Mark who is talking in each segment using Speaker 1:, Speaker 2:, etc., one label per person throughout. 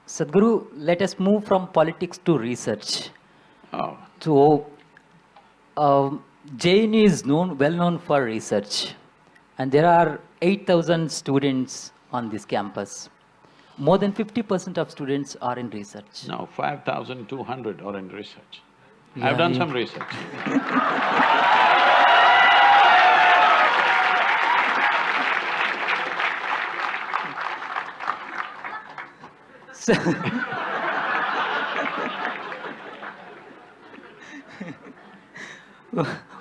Speaker 1: Sadhguru, let us move from politics to research.
Speaker 2: Oh,
Speaker 1: So, JNU is well known for research, and there are 8,000 students on this campus. More than 50% of students are in research.
Speaker 2: no, 5,200 are in research. I've
Speaker 1: Yeah,
Speaker 2: done some research.
Speaker 1: So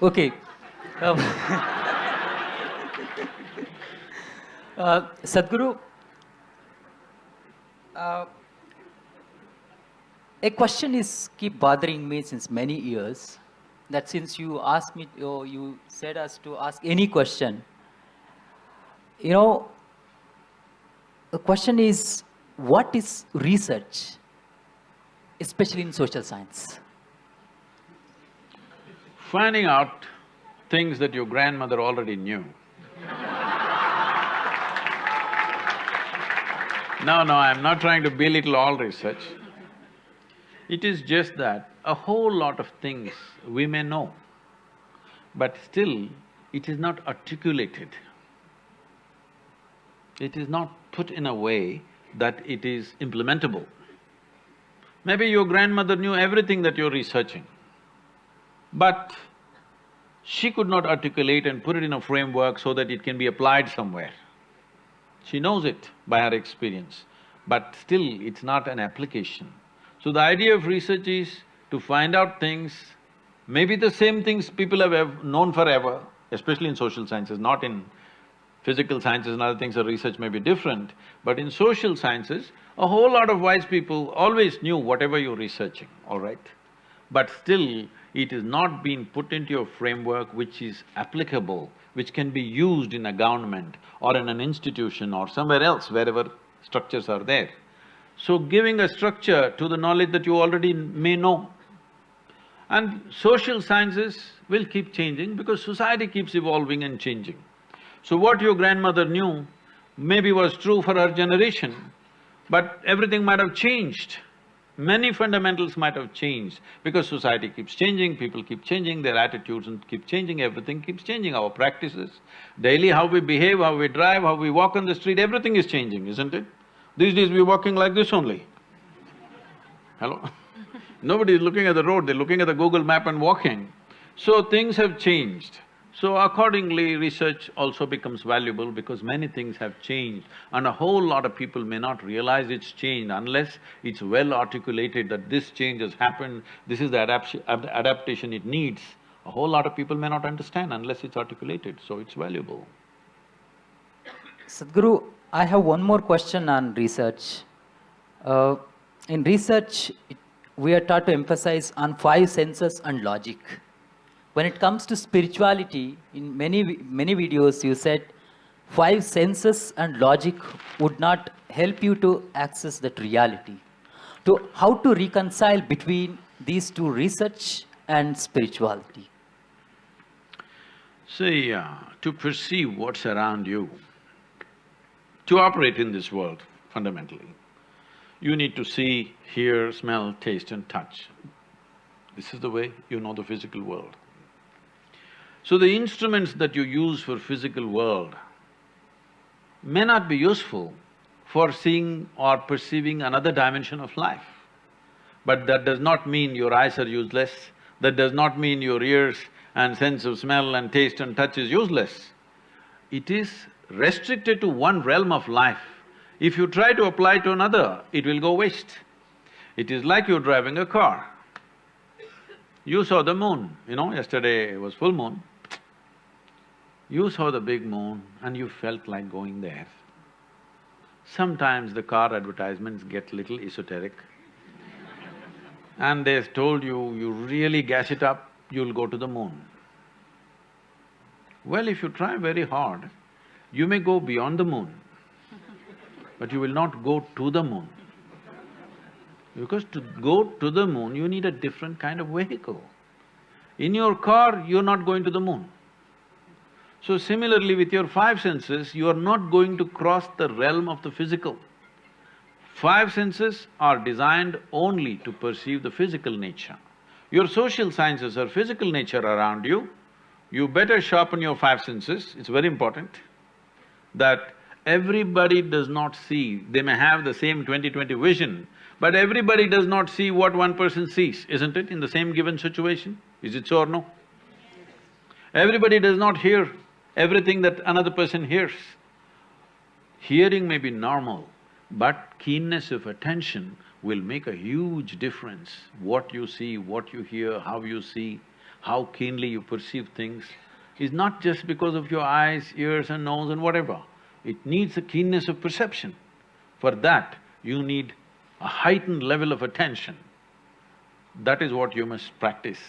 Speaker 1: okay. Um, Sadhguru, uh, a question is keep bothering me since many years. That since you asked me, or you said us to ask any question. You know, the question is, what is research, especially in social science?
Speaker 2: Finding out things that your grandmother already knew. No, I'm not trying to belittle all research. It is just that a whole lot of things we may know, but still it is not articulated. It is not put in a way that it is implementable. Maybe your grandmother knew everything that you're researching, but she could not articulate and put it in a framework so that it can be applied somewhere. She knows it by her experience, but still it's not an application. So the idea of research is to find out things, maybe the same things people have known forever, especially in social sciences, not in physical sciences and other things, the research may be different, but in social sciences, a whole lot of wise people always knew whatever you're researching, all right? But still, it is not being put into a framework which is applicable, which can be used in a government or in an institution or somewhere else, wherever structures are there. So giving a structure to the knowledge that you already may know. And social sciences will keep changing because society keeps evolving and changing. So what your grandmother knew maybe was true for her generation, but everything might have changed. Many fundamentals might have changed because society keeps changing, people keep changing, their attitudes and keep changing, everything keeps changing, our practices. Daily how we behave, how we drive, how we walk on the street, everything is changing, isn't it? These days we're walking like this only. Hello? Nobody is looking at the road, they're looking at the Google map and walking. So things have changed. So accordingly, research also becomes valuable because many things have changed and a whole lot of people may not realize it's changed unless it's well articulated that this change has happened, this is the adaptation it needs. A whole lot of people may not understand unless it's articulated, so it's valuable.
Speaker 1: Sadhguru, I have one more question on research. In research, we are taught to emphasize on 5 senses and logic. When it comes to spirituality, in many videos you said 5 senses and logic would not help you to access that reality. So how to reconcile between these two, research and spirituality?
Speaker 2: See, to perceive what's around you, to operate in this world fundamentally, you need to see, hear, smell, taste and touch. This is the way you know the physical world. So the instruments that you use for physical world may not be useful for seeing or perceiving another dimension of life. But that does not mean your eyes are useless, that does not mean your ears and sense of smell and taste and touch is useless. It is restricted to one realm of life. If you try to apply to another, it will go waste. It is like you're driving a car. You saw the moon, yesterday was full moon. You saw the big moon and you felt like going there. Sometimes the car advertisements get little esoteric and they've told you, you really gas it up, you'll go to the moon. Well, if you try very hard, you may go beyond the moon, but you will not go to the moon. Because to go to the moon, you need a different kind of vehicle. In your car, you're not going to the moon. So similarly with your 5 senses, you are not going to cross the realm of the physical. Five senses are designed only to perceive the physical nature. Your social sciences are physical nature around you. You better sharpen your five senses, it's very important that everybody does not see, they may have the same 20/20 vision, but everybody does not see what one person sees, isn't it, in the same given situation? Is it so or no? Everybody does not hear everything that another person hears. Hearing may be normal, but keenness of attention will make a huge difference. What you see, what you hear, how you see, how keenly you perceive things is not just because of your eyes, ears and nose and whatever. It needs a keenness of perception. For that, you need a heightened level of attention. That is what you must practice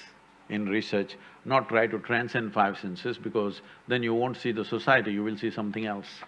Speaker 2: in research, not try to transcend five senses, because then you won't see the society, you will see something else.